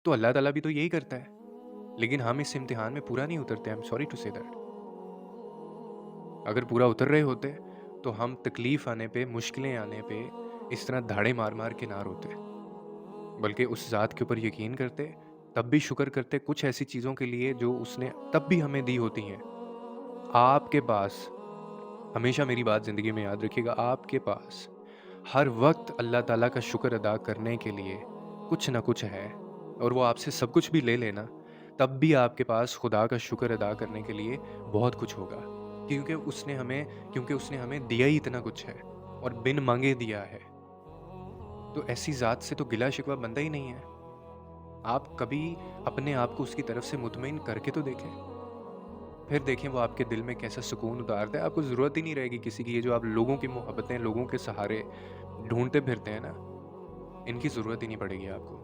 تو اللہ تعالیٰ بھی تو یہی کرتا ہے، لیکن ہم اس امتحان میں پورا نہیں اترتے. آئی ایم سوری ٹو سے دیٹ. اگر پورا اتر رہے ہوتے تو ہم تکلیف آنے پہ، مشکلیں آنے پہ اس طرح دھاڑے مار مار کے نہ روتے، بلکہ اس ذات کے اوپر یقین کرتے، تب بھی شکر کرتے کچھ ایسی چیزوں کے لیے جو اس نے تب بھی ہمیں دی ہوتی ہیں. آپ کے پاس، ہمیشہ میری بات زندگی میں یاد رکھیے گا، آپ کے پاس ہر وقت اللہ تعالیٰ کا شکر ادا کرنے کے لیے کچھ نہ کچھ ہے. اور وہ آپ سے سب کچھ بھی لے لینا، تب بھی آپ کے پاس خدا کا شکر ادا کرنے کے لیے بہت کچھ ہوگا. کیونکہ اس نے ہمیں دیا ہی اتنا کچھ ہے، اور بن مانگے دیا ہے. تو ایسی ذات سے تو گلا شکوہ بنتا ہی نہیں ہے. آپ کبھی اپنے آپ کو اس کی طرف سے مطمئن کر کے تو دیکھیں، پھر دیکھیں وہ آپ کے دل میں کیسا سکون اتارتا ہے. آپ کو ضرورت ہی نہیں رہے گی کسی کی. یہ جو آپ لوگوں کی محبتیں، لوگوں کے سہارے ڈھونڈتے پھرتے ہیں نا، ان کی ضرورت ہی نہیں پڑے گی آپ کو.